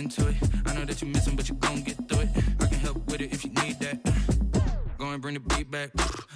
into it. I know that you missing, but you gon' get through it. I can help with it if you need that. Go and bring the beat back.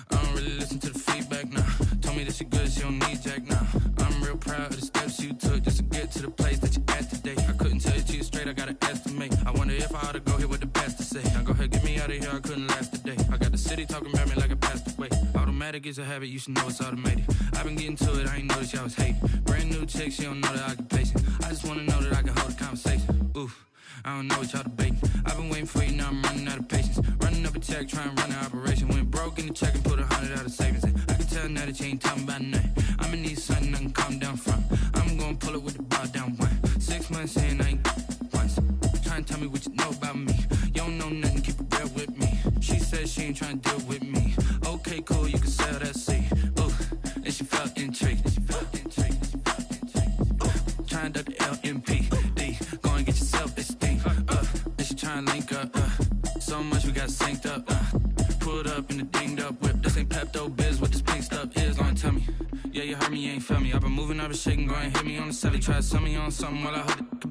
I don't really listen to the feedback, nah. Told me that she good, she don't need jack, nah. I'm real proud of the steps you took just to get to the place that you at today. I couldn't tell you to you straight, I gotta estimate. I wonder if I ought to go here with the best to say. Now go ahead, get me out of here, I couldn't last today. I got the city talking about me like I passed away. Automatic is a habit, you should know it's automated. I've been getting to it, I ain't noticed y'all was hating. Brand new chick, she don't know the occupation. I just wanna know that I can hold a conversation. Oof, I don't know what y'all debating. I've been waiting for you, now I'm running out of patience. Running up a check, trying to run an operation. Went broke in the check and put 100 out of savings in. I can tell now that you ain't talking about nothing. I'ma need something I can calm down from. I'm gonna pull it with the bar down one. 6 months in, I ain't once. Trying to tell me what you know about me. You don't know nothing, keep it real with me. She said she ain't trying to deal with me. Okay, cool, you can sell that seed. Ooh, and she felt intrigued. Trying to duck the LMPD. Go and get yourself esteem. And she trying to link up. So much we got synced up. Pulled up in the dinged up whip. This ain't Pepto Biz, what this pink stuff is. Long tell me. Yeah, you heard me, you ain't felt me. I've been moving, I've been shaking. Go and hit me on the celly. Try to sell me on something while I hold it.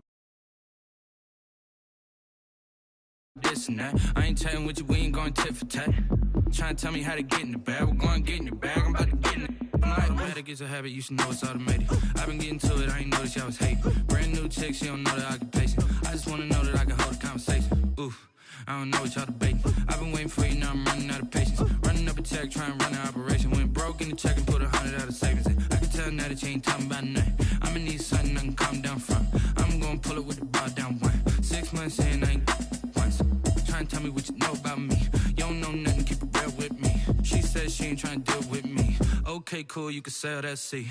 This and that. I ain't chatting with you, we ain't going tit for tat. Trying to tell me how to get in the bag. We're going to get in the bag, I'm about to get in it. Automatic is a habit, you should know it's automated. I've been getting to it, I ain't noticed y'all was hating. Brand new chick, she don't know the occupation. I just wanna know that I can hold a conversation. Oof, I don't know what y'all debating. I've been waiting for you, now I'm running out of patience. Running up a check, trying to run an operation. Went broke in the check and put 100 out of savings in. I can tell now that you ain't talking about nothing. I'ma need something I can calm down from. I'm gonna pull it with the bar down one. 6 months in, I ain't once. Trying to tell me what you know about me. You don't know nothing, keep it real with me. She said she ain't trying to deal with me. Okay, cool, you can sell that seed.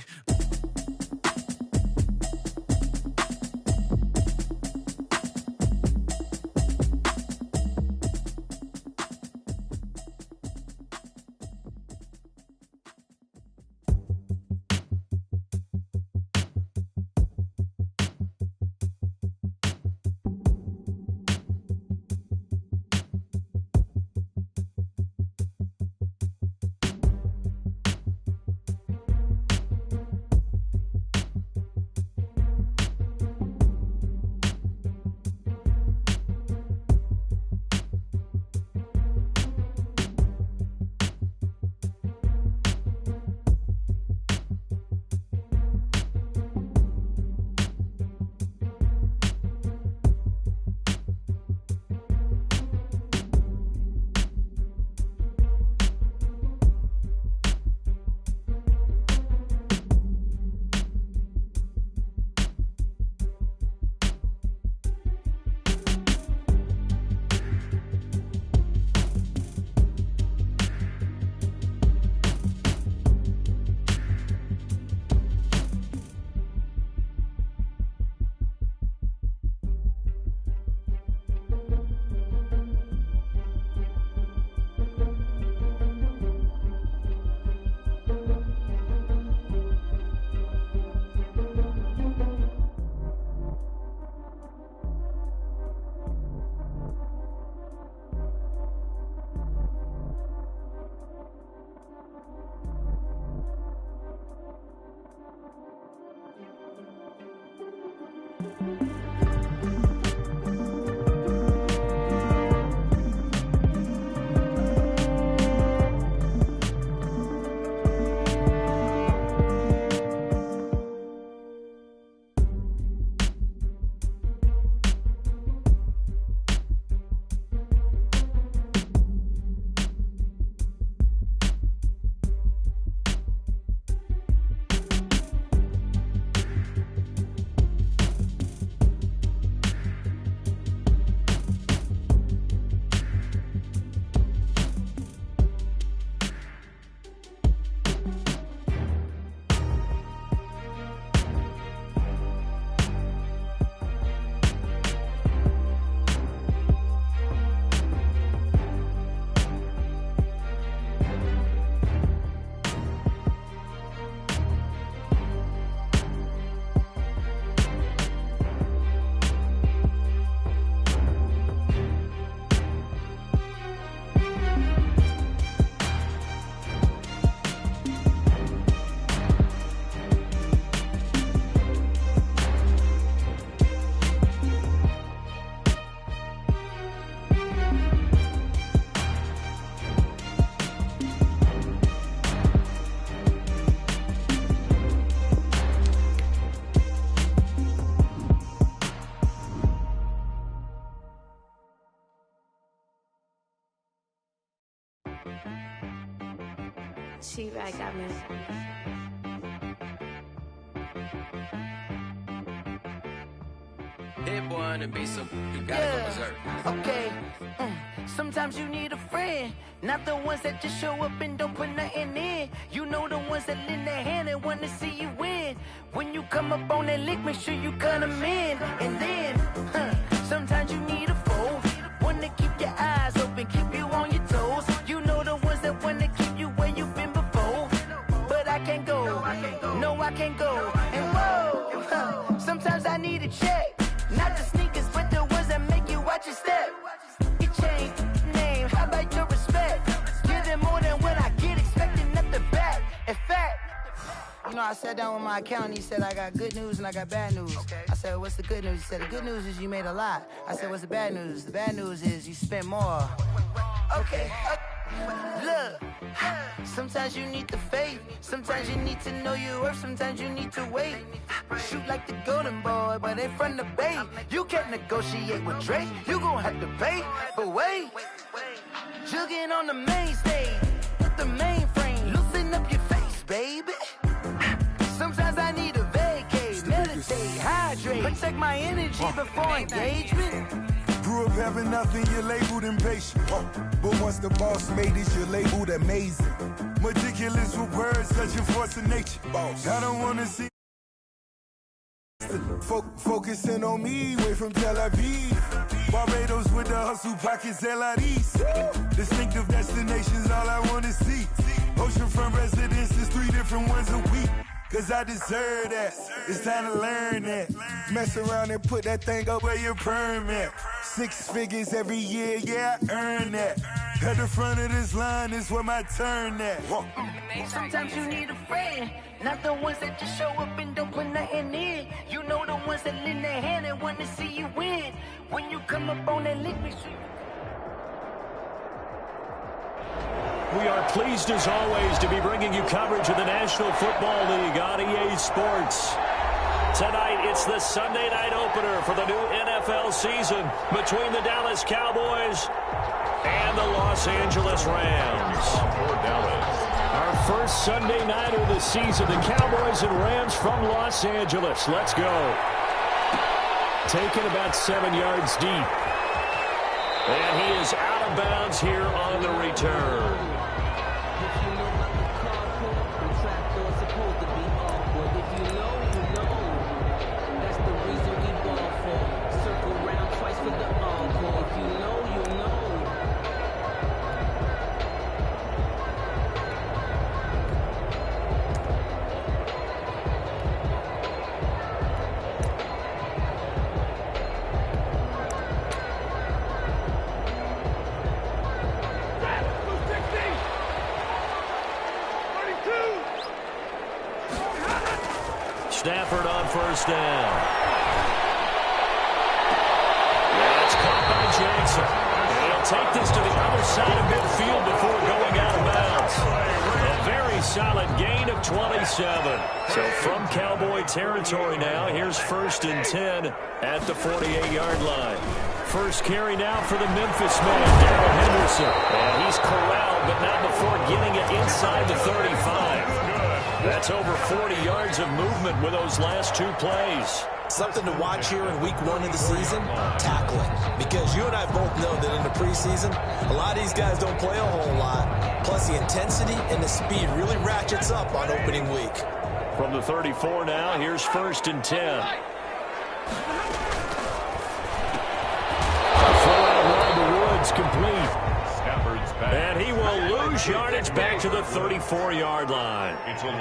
She-Rag got me. Hit boy on the beat, so you gotta go berserk. Okay. Sometimes you need a friend, not the ones that just show up and don't put nothing in. You know the ones that lend their hand and want to see you win. When you come up on that lick, make sure you cut them in. And then, sometimes you need a foe, one to keep your eyes open, keep you on your toes. You know the ones that want to keep you where you've been before. But I can't go, no I can't go. And whoa, sometimes I need a check. Not the sneakers, but the ones that make you watch your step. Your chain, name, how about your respect? Give them more than what I get, expecting nothing back. In fact, you know, I sat down with my accountant, he said I got good news and I got bad news. I said, what's the good news? He said, the good news is you made a lot. I said, what's the bad news? The bad news is you spent more. Okay. Look, sometimes you need the faith, sometimes you need to know your worth, sometimes you need to wait. Shoot like the golden boy, but in front of the bay. You can't negotiate with Drake, you gon' have to pay. But wait, jugging on the main stage with the mainframe, loosen up your face, baby. Sometimes I need a vacate, meditate, hydrate, protect my energy before engagement. Grew up having nothing, you're labeled impatient. But once the boss made it, you're labeled amazing. Meticulous with words, such a force of nature. I don't wanna see focusing on me, way from Tel Aviv. Barbados with the hustle pockets, LIDs. Distinctive destinations, all I wanna see. Oceanfront residences, 3 different ones a week. Cause I deserve that, it's time to learn that. Mess around and put that thing up where your permit. 6 figures every year, yeah, I earn that. At the front of this line is where my turn at. Sometimes you need a friend, not the ones that just show up and don't put nothing in. You know the ones that lend their hand and want to see you win. When you come up on that lick, make sure you... We are pleased, as always, to be bringing you coverage of the National Football League on EA Sports. Tonight, it's the Sunday night opener for the new NFL season between the Dallas Cowboys and the Los Angeles Rams. Our first Sunday night of the season, the Cowboys and Rams from Los Angeles. Let's go. Taken about 7 yards deep. And he is out of bounds here on the return. Stafford on first down. That's caught by Jackson. And he'll take this to the other side of midfield before going out of bounds. A very solid gain of 27. So from Cowboy territory now, here's 1st and 10 at the 48-yard line. First carry now for the Memphis man, Darrell Henderson. And he's corralled, but not before getting it inside the 35. That's over 40 yards of movement with those last 2 plays. Something to watch here in week 1 of the season, tackling. Because you and I both know that in the preseason, a lot of these guys don't play a whole lot. Plus the intensity and the speed really ratchets up on opening week. From the 34 now, here's 1st and 10. Throw out wide the Woods, complete. And he will lose yardage back to the 34-yard line.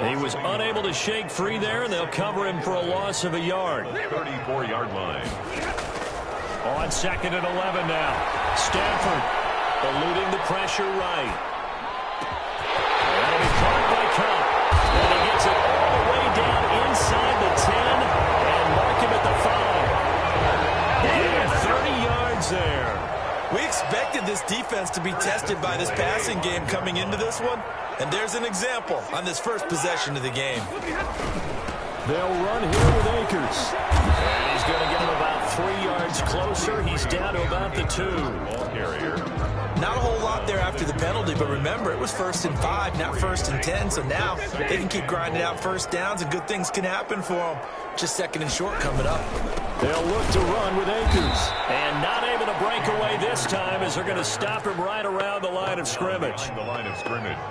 He was unable to shake free there, and they'll cover him for a loss of a yard. 34-yard line. On 2nd and 11 now. Stafford eluding the pressure right. That'll be caught by Cup. And he gets it all the way down inside the 10 and mark him at the 5. And 30 yards there. We expected this defense to be tested by this passing game coming into this one, and there's an example on this first possession of the game. They'll run here with Akers. And he's going to get him about 3 yards closer. He's down to about the 2. Ball carrier. Not a whole lot there after the penalty, but remember, it was 1st and 5, not 1st and 10, so now they can keep grinding out first downs and good things can happen for them. Just 2nd and short coming up. They'll look to run with Akers. And not able to break away this time as they're going to stop him right around the line of scrimmage.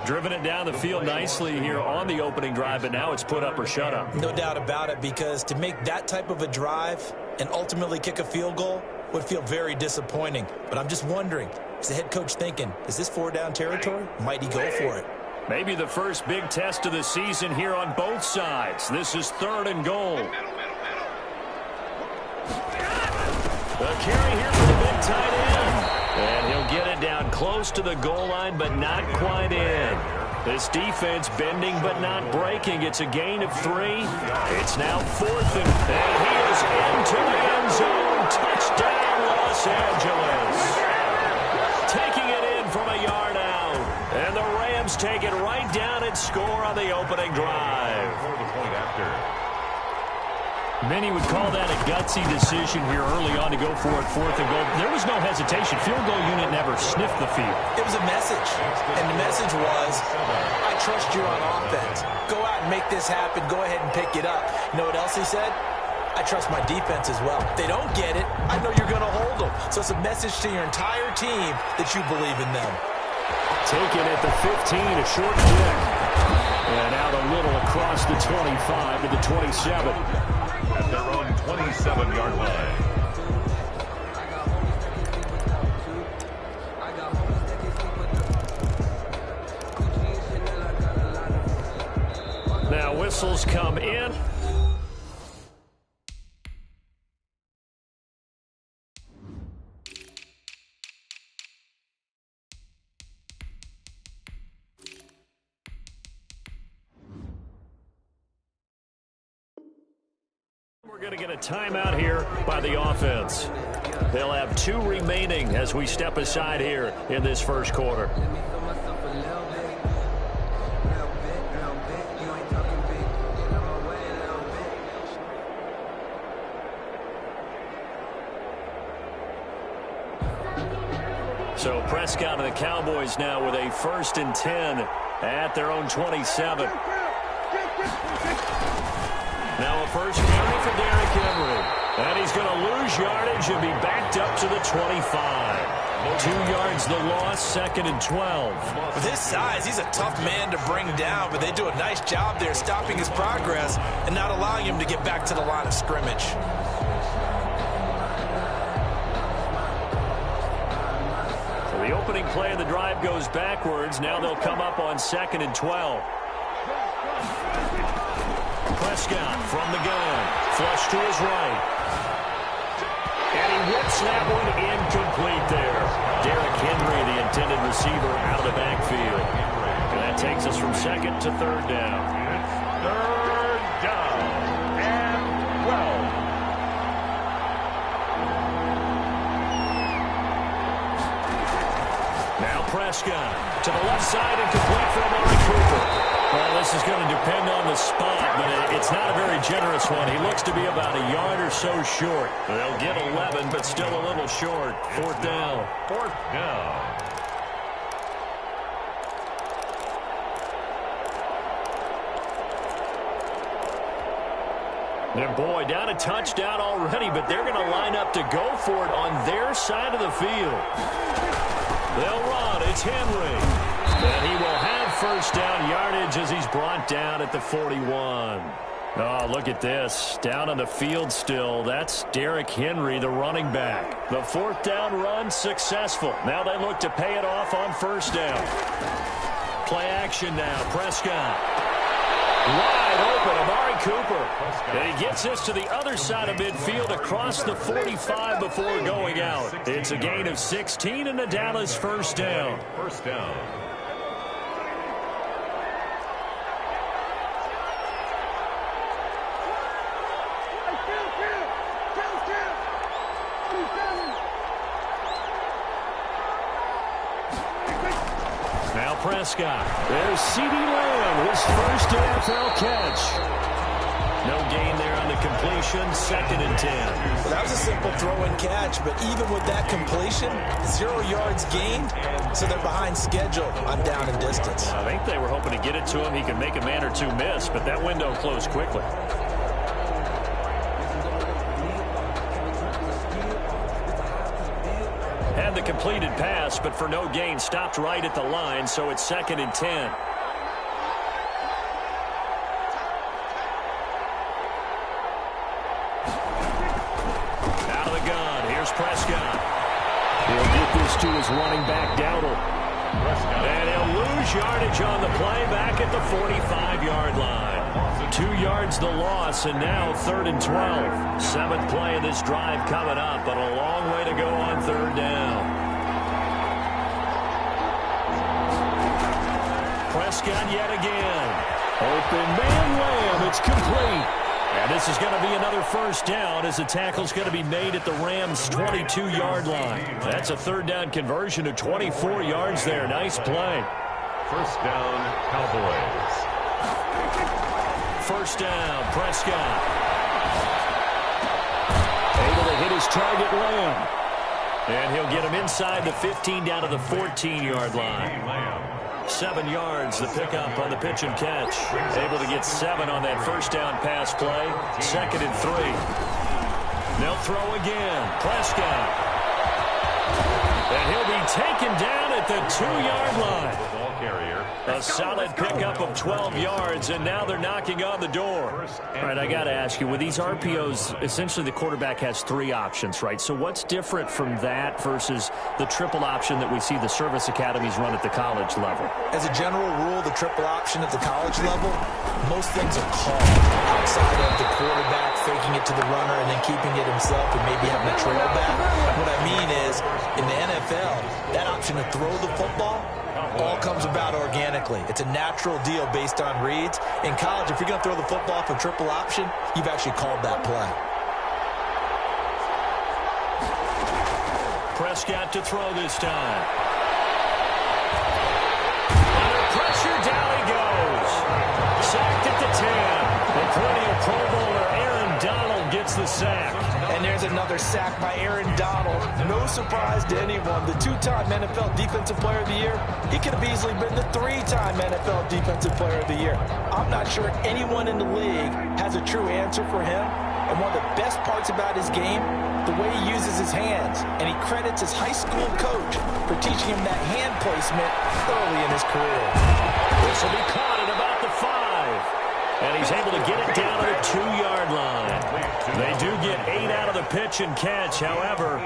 Driven it down the field nicely here on the opening drive, but now it's put up or shut up. No doubt about it, because to make that type of a drive and ultimately kick a field goal would feel very disappointing. But I'm just wondering, is the head coach thinking, is this 4-down territory? Might he go for it? Maybe the first big test of the season here on both sides. This is 3rd and goal. The carry here for the big tight end. And he'll get it down close to the goal line, but not quite in. This defense bending but not breaking. It's a gain of 3. It's now 4th and he is into the end zone. Touchdown, Los Angeles. Taking it in from a yard out. And the Rams take it right down and score on the opening drive. Many would call that a gutsy decision here early on to go for it 4th and goal. There was no hesitation. Field goal unit never sniffed the field. It was a message, and the message was, I trust you on offense. Go out and make this happen. Go ahead and pick it up. You know what else he said? I trust my defense as well. If they don't get it, I know you're going to hold them. So it's a message to your entire team that you believe in them. Taken at the 15, a short kick. And out a little across the 25 to the 27. At their own 27-yard line. Now whistles come in. We're going to get a timeout here by the offense. They'll have 2 remaining as we step aside here in this first quarter. So Prescott and the Cowboys now with a 1st and 10 at their own 27. Now a first carry for Derrick Henry. And he's going to lose yardage and be backed up to the 25. 2 yards the loss, 2nd and 12. With his size, he's a tough man to bring down, but they do a nice job there stopping his progress and not allowing him to get back to the line of scrimmage. So the opening play of the drive goes backwards. Now they'll come up on 2nd and 12. Prescott from the gun. Flush to his right. And he whips that one incomplete there. Derrick Henry, the intended receiver, out of the backfield. And that takes us from 2nd to 3rd down. It's 3rd down and 12. Now Prescott to the left side and complete for Amari Cooper. Well, this is going to depend on the spot, but it's not a very generous one. He looks to be about a yard or so short. They'll get 11, but still a little short. 4th down. 4th down. And boy, down a touchdown already, but they're going to line up to go for it on their side of the field. They'll run. It's Henry. And he will have 1st down yardage as he's brought down at the 41. Oh, look at this. Down on the field still. That's Derrick Henry, the running back. The 4th down run successful. Now they look to pay it off on 1st down. Play action now. Prescott. Wide open, Amari Cooper. And he gets this to the other side of midfield across the 45 before going out. It's a gain of 16 and a Dallas 1st down. 1st down. Now Prescott. There's CeeDee Lamb, his first NFL catch. No gain there on the completion, 2nd and 10. Well, that was a simple throw and catch, but even with that completion, 0 yards gained, so they're behind schedule on down and distance. I think they were hoping to get it to him. He could make a man or two miss, but that window closed quickly. Had the completed pass, but for no gain, stopped right at the line, so it's 2nd and 10. Prescott. He'll get this to his running back, Dowdle. And he'll lose yardage on the play back at the 45-yard line. 2 yards the loss, and now 3rd and 12. 7th play of this drive coming up, but a long way to go on 3rd down. Prescott yet again. Open man Lamb. It's complete. And this is going to be another 1st down as the tackle's going to be made at the Rams' 22-yard line. That's a 3rd down conversion of 24 yards there. Nice play. 1st down, Cowboys. 1st down, Prescott. Able to hit his target, Lamb. And he'll get him inside the 15 down to the 14-yard line. 7 yards, the pickup on the pitch and catch. Able to get 7 on that 1st down pass play. 2nd and 3. They'll throw again. Prescott. And he'll be taken down at the 2-yard line. Ball carrier. A solid pickup of 12 yards, and now they're knocking on the door. All right, I got to ask you, with these RPOs, essentially the quarterback has 3 options, right? So what's different from that versus the triple option that we see the service academies run at the college level? As a general rule, the triple option at the college level, most things are called outside of the quarterback faking it to the runner and then keeping it himself and maybe having a trail back. What I mean is, in the NFL, that option to throw the football all comes about organically. It's a natural deal based on reads. In college, if you're going to throw the football for triple option, you've actually called that play. Prescott to throw this time. Under pressure, down he goes. Sacked at the 10. The perennial Pro Bowler Aaron Donald gets the sack. And there's another sack by Aaron Donald. No surprise to anyone. The 2-time NFL Defensive Player of the Year, he could have easily been the 3-time NFL Defensive Player of the Year. I'm not sure anyone in the league has a true answer for him. And one of the best parts about his game, the way he uses his hands. And he credits his high school coach for teaching him that hand placement early in his career. This will be caught at about the 5. And he's able to get it down to the 2-yard line. They do get 8 out of the pitch and catch. However,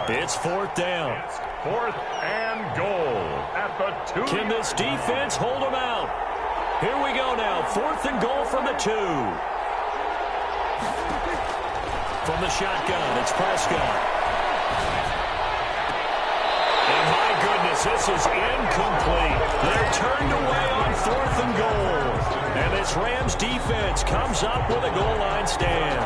it's 4th down. 4th and goal at the 2. Can this defense hold them out? Here we go now. 4th and goal from the 2. From the shotgun, it's Prescott. And my goodness, this is incomplete. They're turned away on 4th and goal. And this Rams defense comes up with a goal line stand.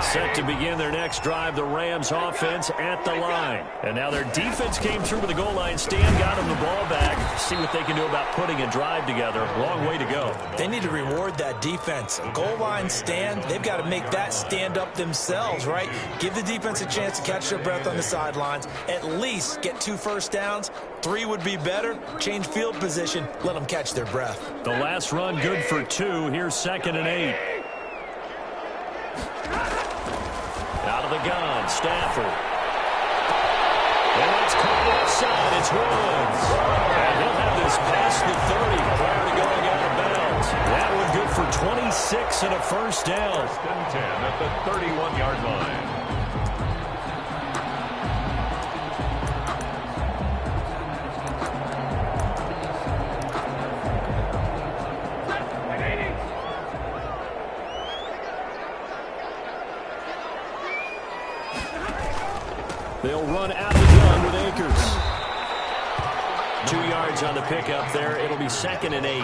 Set to begin their next drive, the Rams offense at the line. And now their defense came through with a goal line stand, got them the ball back. See what they can do about putting a drive together. Long way to go. They need to reward that defense. A goal line stand, they've got to make that stand up themselves, right? Give the defense a chance to catch their breath on the sidelines. At least get 2 first downs. 3 would be better. Change field position. Let them catch their breath. The last run good for 2. Here's 2nd and 8. Out of the gun, Stafford. And it's caught offside. It's Woods. And he'll have this past the 30 prior to going out of bounds. That one good for 26 and a 1st down. 1st and 10 at the 31-yard line. They'll run out of the gun with Akers. 2 yards on the pickup there. It'll be 2nd and 8.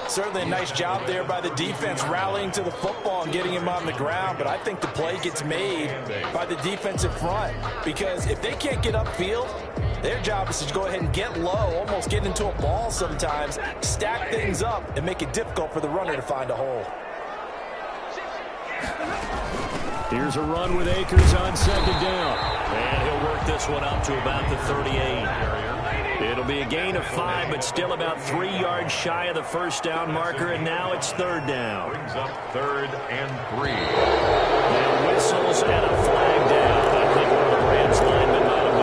Certainly a nice job there by the defense rallying to the football and getting him on the ground, but I think the play gets made by the defensive front because if they can't get upfield, their job is to go ahead and get low, almost get into a ball sometimes, stack things up, and make it difficult for the runner to find a hole. Here's a run with Akers on second down. And he'll work this one up to about the 38. It'll be a gain of 5, but still about 3 yards shy of the first down marker, and now it's third down. Brings up 3rd and 3. Now whistles and a flag down. I think one of the Rams linemen might have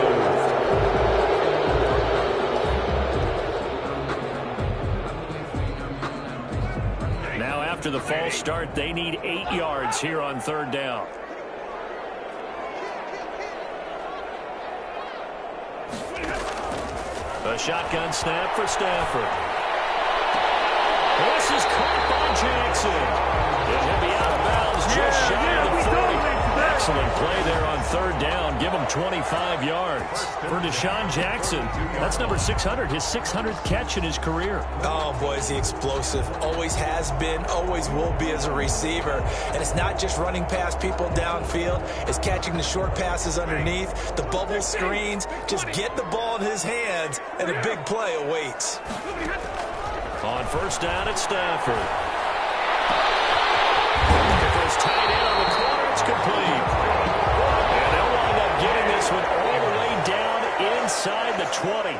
moved. Now after the false start, they need 8 yards here on third down. A shotgun snap for Stafford. This is caught by Jackson. And he'll be out of bounds just shy of the 40. Excellent play there on third down. Give him 25 yards. For Deshaun Jackson, that's number 600, his 600th catch in his career. Oh, boy, is he explosive. Always has been, always will be as a receiver. And it's not just running past people downfield. It's catching the short passes underneath, the bubble screens. Just get the ball in his hands, and a big play awaits. On first down, it's Stafford. It's tight end on the corner. It's complete. And they'll wind up getting this one all the way down inside the 20.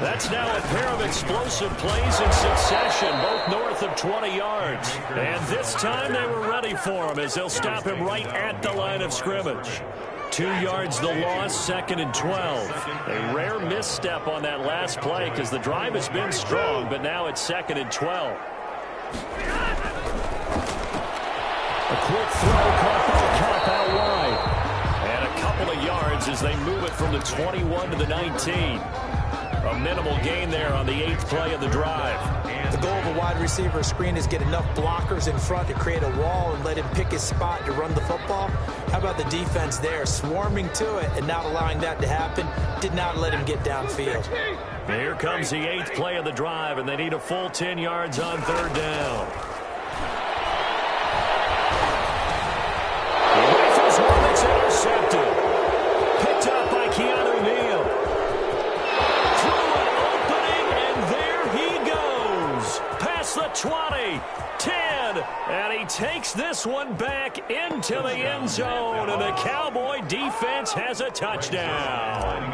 That's now a pair of explosive plays in succession, both north of 20 yards. And this time they were ready for him as they'll stop him right at the line of scrimmage. 2 yards the loss, 2nd and 12. A rare misstep on that last play because the drive has been strong, but now it's 2nd and 12. A quick throw caught by Cup out wide. And a couple of yards as they move it from the 21 to the 19. A minimal gain there on the 8th play of the drive. The goal of a wide receiver screen is get enough blockers in front to create a wall and let him pick his spot to run the football. How about the defense there, swarming to it and not allowing that to happen? Did not let him get downfield. Here comes the 8th play of the drive, and they need a full 10 yards on third down. He rifles one that's intercepted. Picked up by Keanu Neal. Through an opening, and there he goes. Past the 20, 10, and he takes this one back into the end zone, and the Cowboy defense has a touchdown.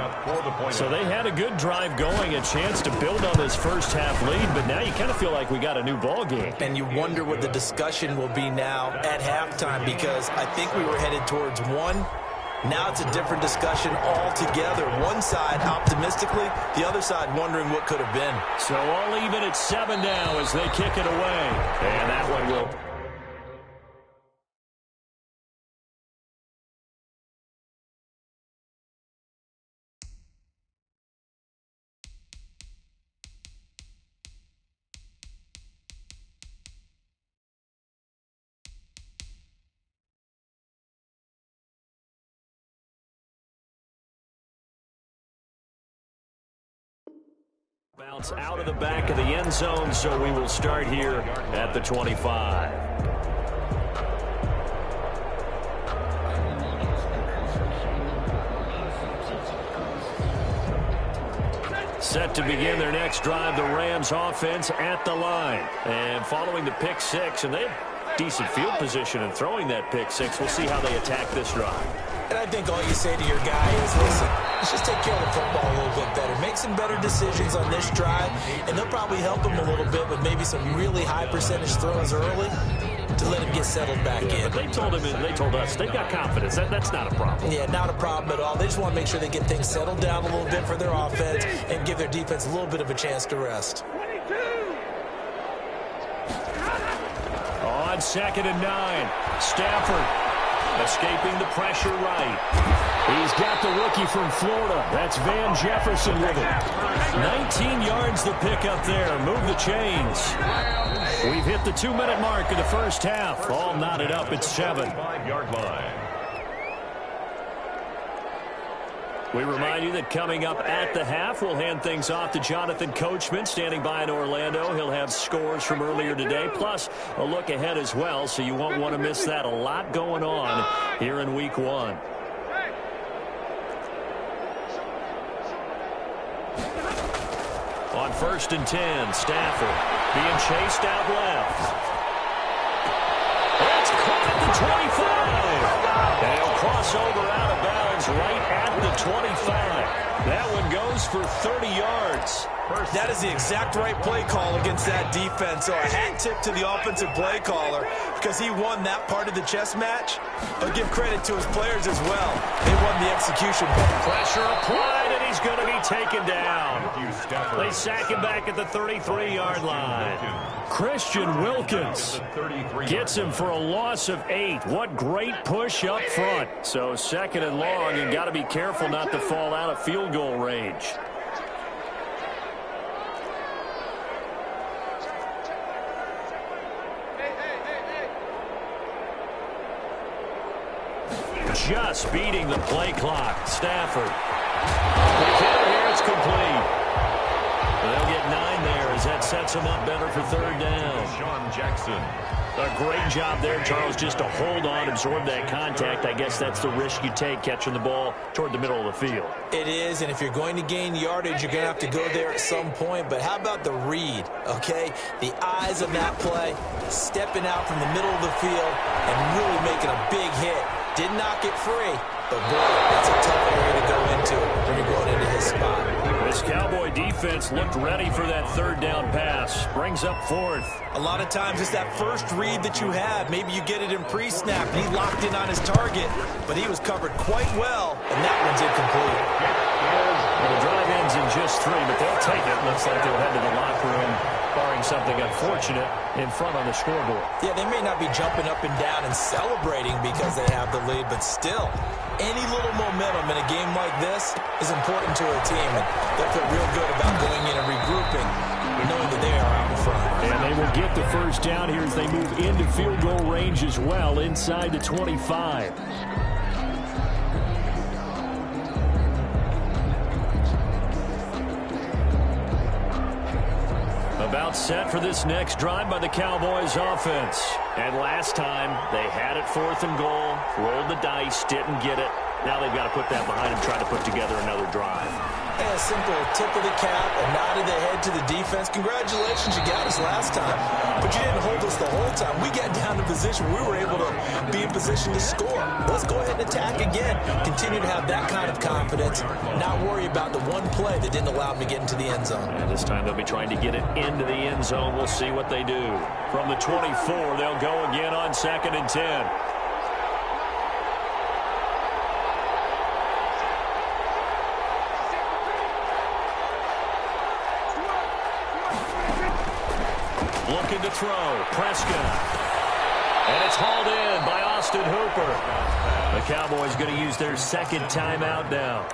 So they had a good drive going, a chance to build on this first half lead, but now you kind of feel like we got a new ball game. And you wonder what the discussion will be now at halftime, because I think we were headed towards one. Now it's a different discussion altogether. One side optimistically, the other side wondering what could have been. So all even at 7 now as they kick it away. And that one will... bounce out of the back of the end zone, so we will start here at the 25. Set to begin their next drive, the Rams offense at the line. And following the pick six, and they have decent field position in throwing that pick six. We'll see how they attack this drive. And I think all you say to your guy is, listen, let's just take care of the football a little bit better. Make some better decisions on this drive, and they'll probably help him a little bit with maybe some really high percentage throws early to let him get settled back in. But they told him, and they told us, they've got confidence. That's not a problem. Yeah, not a problem at all. They just want to make sure they get things settled down a little bit for their offense and give their defense a little bit of a chance to rest. On 2nd and 9, Stafford escaping the pressure right. He's got the rookie from Florida. That's Van Jefferson with it. 19 yards the pick up there. Move the chains. We've hit the 2-minute mark of the first half. All knotted up at 7. 5-yard line. We remind you that coming up at the half, we'll hand things off to Jonathan Coachman, standing by in Orlando. He'll have scores from earlier today, plus a look ahead as well, so you won't want to miss that. A lot going on here in Week 1. On 1st and 10, Stafford being chased out left. It's caught at the 25. And he'll cross over out of bounds right at the 25. That one goes for 30 yards. That is the exact right play call against that defense. So a hat tip to the offensive play caller because he won that part of the chess match. But give credit to his players as well. They won the execution. Pressure applied, and he's going to be taken down. They sack him back at the 33-yard line. Christian Wilkins gets him for a loss of 8. What great push up front. So second and long, and got to be careful not to fall out of field goal range. Just beating the play clock. Stafford. The kick here, it's complete. They'll get 9 there as that sets them up better for third down. Sean Jackson. A great job there, Charles, just to hold on, absorb that contact. I guess that's the risk you take catching the ball toward the middle of the field. It is, and if you're going to gain yardage, you're going to have to go there at some point. But how about the read, okay? The eyes of that play, stepping out from the middle of the field and really making a big hit. Didn't knock it free, but boy, that's a tough area to go into when you're going into his spot. This Cowboy defense looked ready for that third down pass. Brings up fourth. A lot of times it's that first read that you have. Maybe you get it in pre-snap, and he locked in on his target, but he was covered quite well, and that one's incomplete. Well, the drive ends in just 3, but they'll take it. Looks like they'll head to the locker room, barring something unfortunate in front on the scoreboard. Yeah, they may not be jumping up and down and celebrating because they have the lead, but still, any little momentum in a game like this is important to a team, and they'll feel real good about going in and regrouping, knowing that they are out in front. And they will get the first down here as they move into field goal range as well, inside the 25. About set for this next drive by the Cowboys offense. And last time, they had it 4th and goal, rolled the dice, didn't get it. Now they've got to put that behind them, try to put together another drive. And a simple tip of the cap, a nod of the head to the defense. Congratulations, you got us last time. But you didn't hold us the whole time. We got down to position. We were able to be in position to score. Let's go ahead and attack again. Continue to have that kind of confidence. Not worry about the one play that didn't allow them to get into the end zone. And this time they'll be trying to get it into the end zone. We'll see what they do. From the 24, they'll go again on 2nd and 10. Looking to throw. Prescott. And it's hauled in by Austin Hooper. The Cowboys going to use their second timeout now,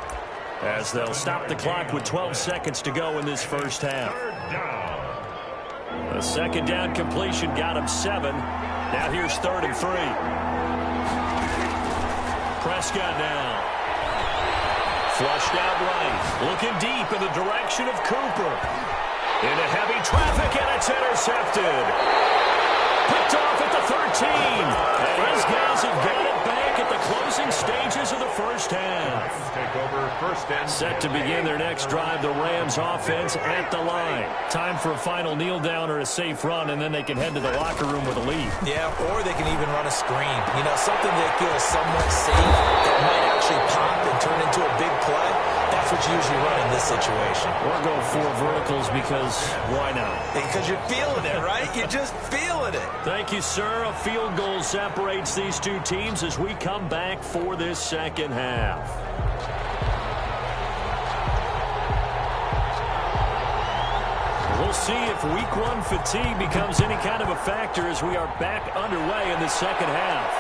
as they'll stop the clock with 12 seconds to go in this first half. The second down completion got him 7. Now here's 3rd and 3. Prescott now. Flushed out right. Looking deep in the direction of Cooper. Into heavy traffic, and it's intercepted. Picked off at the 13. And these guys have got it back at the closing stages of the first half. Take over first and Set to begin their next drive, the Rams offense at the line. Time for a final kneel down or a safe run, and then they can head to the locker room with a lead. Yeah, or they can even run a screen. You know, something they feel is somewhat safe that might actually pop and turn into a big play. That's what you usually run in this situation. Or go 4 verticals because why not? Because you're feeling it, right? You're just feeling it. Thank you, sir. A field goal separates these two teams as we come back for this second half. We'll see if week 1 fatigue becomes any kind of a factor as we are back underway in the second half.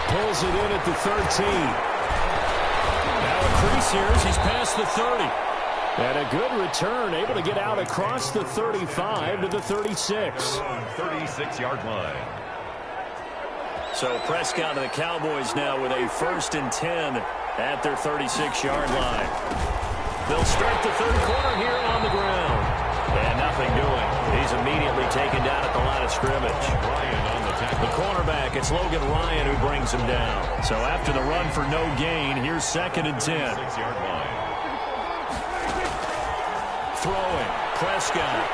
Pulls it in at the 13. Now a crease here as he's past the 30. And a good return, able to get out across the 35 to the 36. 36-yard line. So Prescott and the Cowboys now with a 1st and 10 at their 36-yard line. They'll start the third quarter here on the ground. And nothing doing. He's immediately taken down at the line of scrimmage. Ryan on the tackle. The cornerback, it's Logan Ryan who brings him down. So after the run for no gain, here's 2nd and 10. 6-yard line. Throwing. Prescott.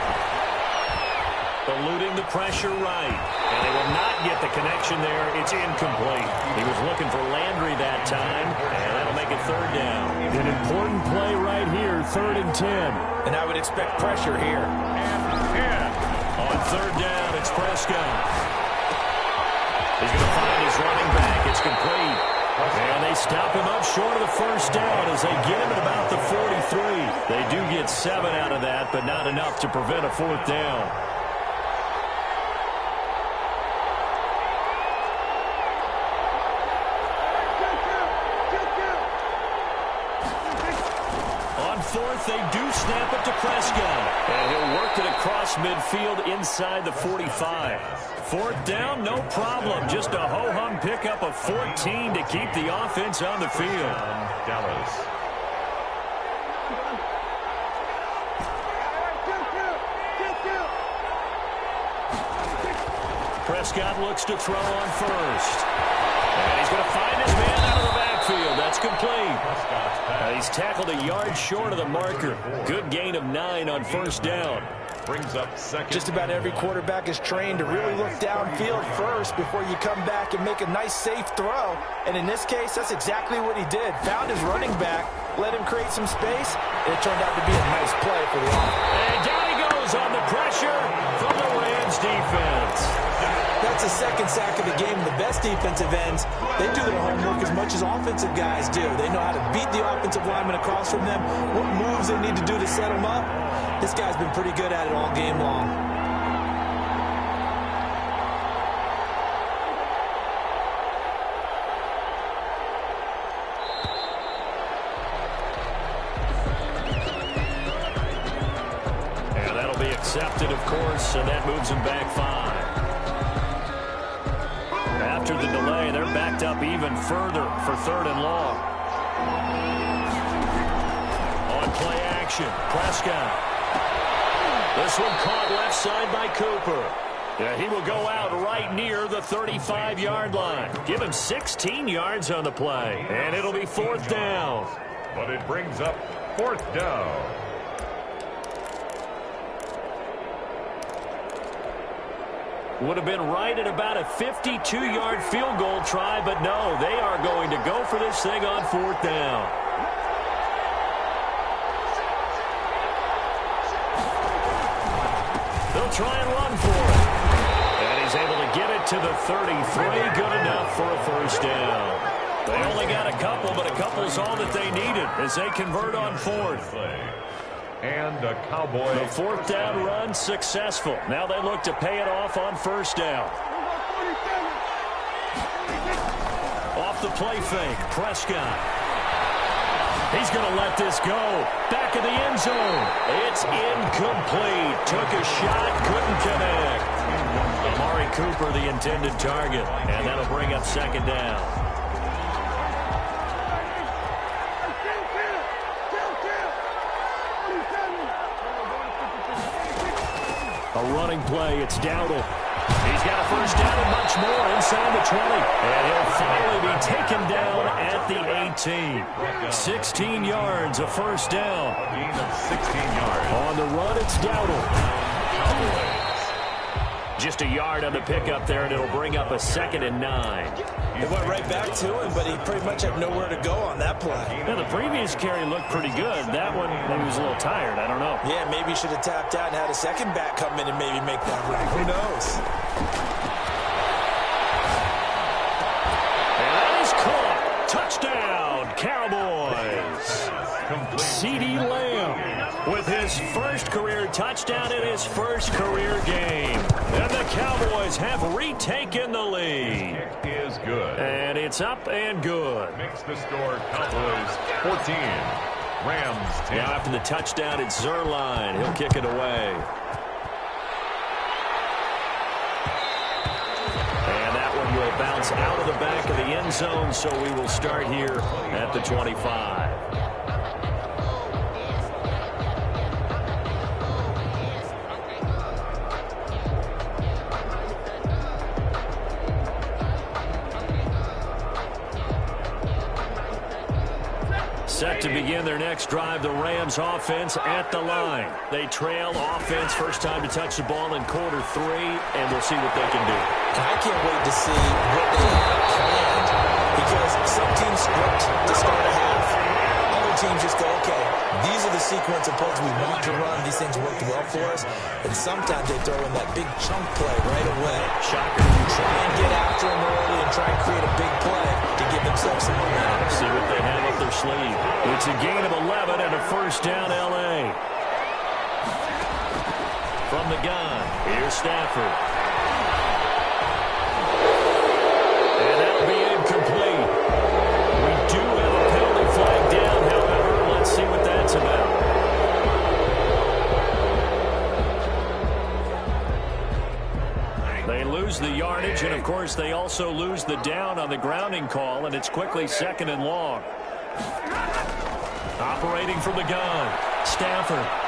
eluding the pressure right. And they will not get the connection there. It's incomplete. He was looking for Landry that time, and that'll make it third down. An important play right here, 3rd and 10. And I would expect pressure here. And 10. On third down, it's Prescott. He's going to find his running back. It's complete. And they stop him up short of the first down as they get him at about the 43. They do get 7 out of that, but not enough to prevent a 4th down. On 4th, they do snap it to Prescott. And he'll work it across midfield inside the 45. 4th down, no problem. Just a ho-hum pickup of 14 to keep the offense on the field. Dallas. Prescott looks to throw on first. And he's going to find his man out of the backfield. That's complete. He's tackled a yard short of the marker. Good gain of 9 on first down. Brings up second. Just about every quarterback is trained to really look downfield first before you come back and make a nice, safe throw. And in this case, that's exactly what he did. Found his running back, let him create some space, and it turned out to be a nice play for the offense. And down he goes on the pressure from the Rams defense. That's a second sack of the game. The best defensive ends, they do their homework as much as offensive guys do. They know how to beat the offensive lineman across from them, what moves they need to do to set them up. This guy's been pretty good at it all game long. And that'll be accepted, of course, and that moves him back 5. After the delay, they're backed up even further for 3rd and long. On play action, Prescott. This one caught left side by Cooper. Yeah, he will go out right near the 35-yard line. Give him 16 yards on the play, and it'll be 4th down. But it brings up 4th down. Would have been right at about a 52-yard field goal try, but no, they are going to go for this thing on 4th down. They'll try and run for it. And he's able to get it to the 33. Good enough for a first down. They only got a couple, but a couple's all that they needed as they convert on 4th. And a Cowboy. The 4th down run successful. Now they look to pay it off on first down. Off the play fake, Prescott. He's going to let this go. Back of the end zone. It's incomplete. Took a shot, couldn't connect. Amari Cooper, the intended target. And that'll bring up 2nd down. A running play, it's Dowdle. He's got a first down and much more inside the 20. And he'll finally be taken down at the 18. 16 yards, a first down. A gain of 16 yards. On the run, it's Dowdle. Just a yard on the pickup there, and it'll bring up a 2nd and 9. It went right back to him, but he pretty much had nowhere to go on that play. Now, the previous carry looked pretty good. That one, maybe he was a little tired. I don't know. Yeah, maybe he should have tapped out and had a second back come in and maybe make that run. Who knows? And that is caught. Touchdown, Cowboys. CeeDee Lamb with his first career touchdown in his first career game. And the Cowboys have retaken the lead. Kick is good. And it's up and good. Makes the score Cowboys 14. Rams 10. Now after the touchdown, it's Zerline. He'll kick it away. And that one will bounce out of the back of the end zone, so we will start here at the 25. Set to begin their next drive, the Rams offense at the line. They trail offense, first time to touch the ball in quarter 3, and we'll see what they can do. And I can't wait to see what they have planned, because some teams script to start a half. Other teams just go, okay, these are the sequence of plays we want to run. These things worked well for us. And sometimes they throw in that big chunk play right away. Shocker. Try and get after them early and try and create a big play to give themselves some momentum. See what they have up their sleeve. It's a gain of 11 and a first down, L.A. From the gun, here's Stafford. And that'll be incomplete. We do have a penalty flag down, however. Let's see what that's about. They lose the yardage, and, of course, they also lose the down on the grounding call, and it's quickly 2nd and long. Operating from the gun, Stafford.